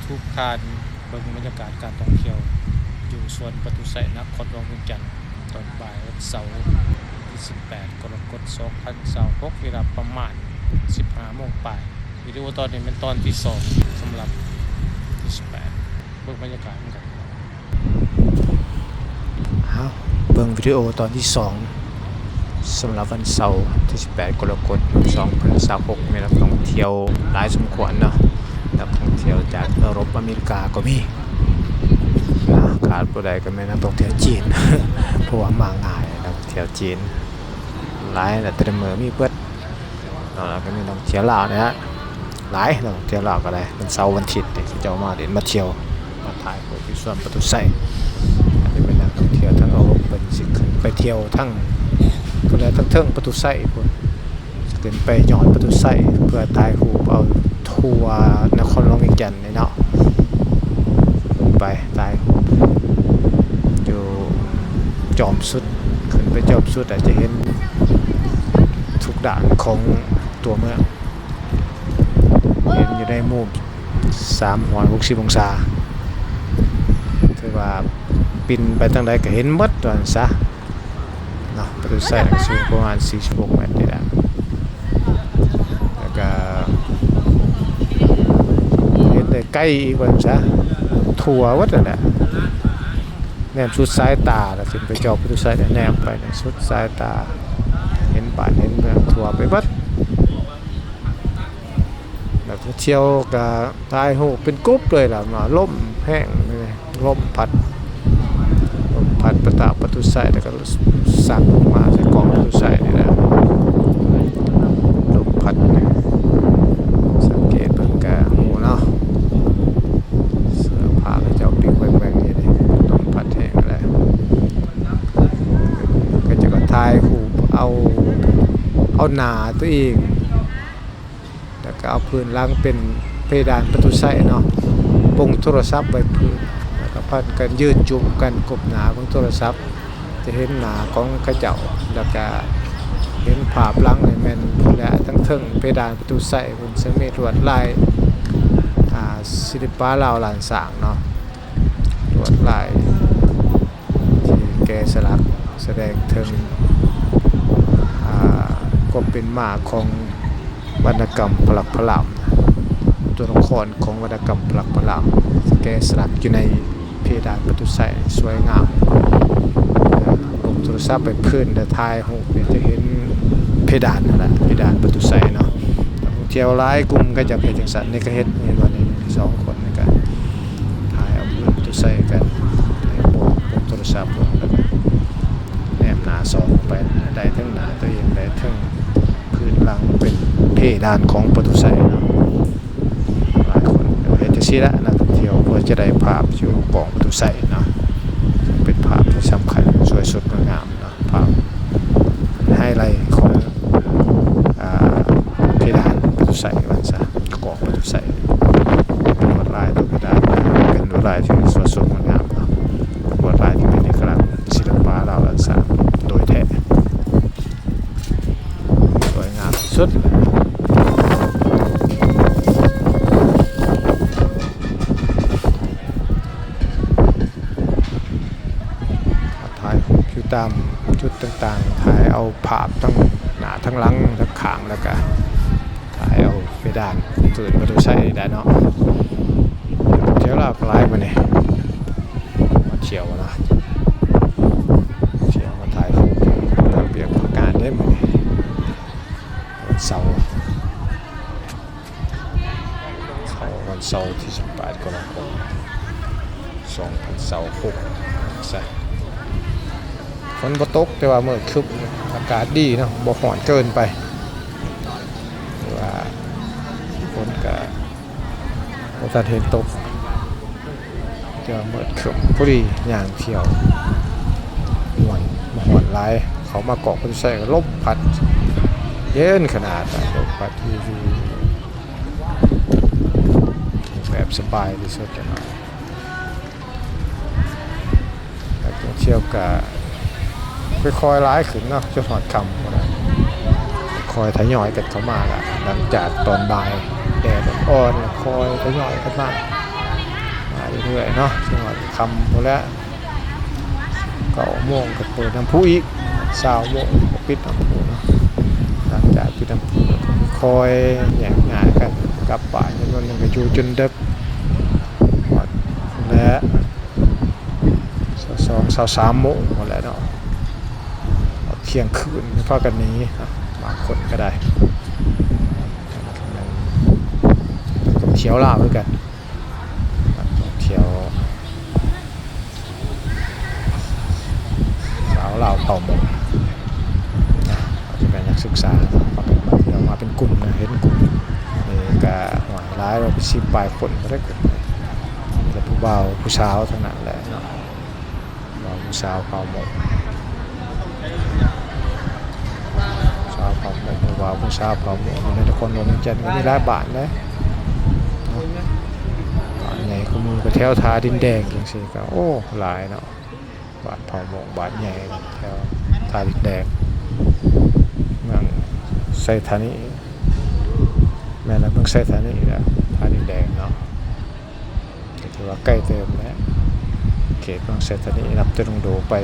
ทุกท่านเบิ่งบรรยากาศการท่องเที่ยวอยู่สวนปทุไสนครหลวงเวียงจันทน์ตอนบ่ายวันเสาร์ที่18กรกฎาคม2026เวลาประมาณ 15 โมงปลายวิดีโอตอนนี้เป็นตอนที่2สำหรับที่18เบิ่งบรรยากาศกันเบิ่งวิดีโอตอนที่2สำหรับวันเสาร์ที่18กรกฎาคม2026มีนักท่องเที่ยวหลายสมควรเนาะนักท่องเที่ยวจากยุโรปอเมริกาก็มีขาดผู้ใดก็ไม่นักท่องเที่ยวจีน เพราะว่ามาง่ายนักท่องเที่ยวจีนหลายแต่ละเมืองมีเบิดแล้วก็มีนักท่องเที่ยวลาวนะฮะหลายนักท่องเที่ยวลาวก็ได้วันเสาร์วันอาทิตย์ที่เจ้ามาเดินมาเที่ยวมาถ่ายรูปที่สวนปทุไสอันนี้เป็นนักท่องเที่ยวทั้งเอาเป็นสิขึ้นไปเที่ยวทั้งก็เลยทั้งเทิงปทุไสพุ่นขึ้นไปยอดปทุไสเพื่อถ่ายรูปเอาทัวร์นครหลวงเวียงจันทน์นี่เนาะไปถ่ายรูปอยู่จอมสุดขึ้นไปจอมสุดอาจจะเห็นทุกด่านของตัวเมืองเห็นอยู่ในมุม360องศาคือว่าปินไปทางใดก็เห็นหมดว่าซะเนาะปทุไสสูงประมาณ46เมตรนี่แหละแล้วก็เห็นได้ใกล้อีกว่าซะทั่ววัดนั่นแหละแนมสุดสายตาแล้วขึ้นไปจอปทุไสแนมไปในสุดสายตาเห็นบ้านเห็นเมืองทั่วไปหมดแล้วก็เที่ยวก็ถ่ายรูปเป็นกรุ๊ปเลยล่ะมาลมแห้งเลยลมพัดประตาปทุไสแล้วก็สั่งมาจากกองปทุไสนี่แหละลมพัดสังเกตเบิ่งกะหูเนาะเสื้อผ้าก็จะเอาปิกแหว่งๆนี่ดิลมพัดแห้งอะไรก็จะก็ถ่ายรูปเอาหน้าตัวเองแล้วก็เอาพื้นล่างเป็นเพดานปทุไสเนาะปงโทรศัพท์ไว้พื้นแล้วก็พันกันยืนจุ่มกันกบหน้าของโทรศัพท์จะเห็นหน้าของกระเจ้าแล้วก็เห็นภาพหลังนี่แม่นและทั้งเทิงเพดานปทุไสบนเสมีลวดลายศิลปะลาวล้านสร้างเนาะลวดลายที่แกะสลักแสดงถึงก็เป็นมาของวรรณกรรมพลักพลามตัวละครของวรรณกรรมพลักพลามแกะสลักอยู่ในเพดานปทุไสสวยงามลงโทรศัพท์ไปพื้นแต่ถ่ายรูปเนี่ยจะเห็นเพดานนั่นแหละเพดานปทุไสเนาะเที่ยวหลายกลุ่มก็จะเป็นจังซั่นนี่ก็เฮ็ดเห็นว่านี่2คนนี่ก็ถ่ายเอาพื้นปทุไสกันโปกโทรศัพท์ลงแล้วแนมหน้าส่องไปได้ทั้งหน้าตัวเองได้ทั้งพื้นหลังเป็นเพดานของปทุไสเนาะหลายคนเฮ็ดจังซี่ละนักท่องเที่ยวเพื่อจะได้ภาพอยู่ปองปทุไสเนาะเป็นภาพที่สำคัญสวยสดงามเนาะภาพไฮไลท์ของเพดานปทุไสว่าซะกองปทุไสเป็นลวดลายตัวเพดานเป็นลวดลายที่สวยสดงามเนาะลวดลายที่เป็นเอกลักษณ์ศิลปะลาวล้านสร้างโดยแท้สวยงามสุดถ่ายอยู่ตามจุดต่างๆถ่ายเอาภาพทั้งหน้าทั้งหลังทั้งข้างแล้วก็ถ่ายเอาเพดานฝืนปทุไสได้เนาะเที่ยวลาวหลายมาเนี่ยมาเที่ยวนะเที่ยวมาถ่ายรูปเปียกประกาศได้มาเนี่ยวันเสาร์ที่18กรกฎาคม2026ซะฝนบ่ตกแต่ว่ามื้อครึ้มอากาศดีเนาะบ่ร้อนเกินไปว่าฝนก็บ่ทันเห็นตกแต่ว่ามื้อครึ้มพอดีย่างเที่ยวม่วนบ่ร้อนหลายเขามาเกาะปทุไสก็ลมพัดเย็นขนาดลมพัดที่แบบสบายที่สุดเนาะนักท่องเที่ยวก็ค่อยๆร้ายขึ้นเนาะจนหอดค่ำก็ได้คอยทยอยกันเข้ามาละหลังจากตอนบ่ายแดดอ่อนๆคอยทยอยกันมา เรื่อยๆเนาะช่วงคำพอแล้ว9 โมงก็เปิดน้ำพุอีก20 โมงก็ปิดน้ำพุเนาะหลังจากปิดน้ำพุก็คอยแยกย้ายกันกลับบ้านจนวันหนึงก็อยู่จนดึกและ2-3 โมงหมดแล้วเนาะเที่ยงคืนพากันหนี้บางคนก็ได้เที่ยวลาวด้วยกันเที่ยวสาวลาวเผ่ามงจะเป็นนักศึกษาเรามาเป็นกลุ่มนะเห็นกลุ่มนี่ก็หวายร้ายเราไป10 ปลายคนก็ได้กลุ่มแต่ผู้บ่าวผู้สาวทั้งนั้นแหละเนาะบ่าวผู้สาวเผ่ามงสาวเผ่ามงผู้บ่าวผู้สาวเผ่ามงในนครหลวงเวียงจันทน์ก็มีหลายบ้านเลยบ้านใหญ่ขมือก็แถวทาดินแดงจังซี่ก็โอ้หลายเนาะบ้านเผ่ามงบ้านใหญ่แถวทาดินแดงเมืองไซธานีแม่ละเมืองไซธานีแล้วทาดินแดงเนาะก็ถือว่าใกล้เติมแล้วเขตเมืองไซธานีนับจะลงโดไป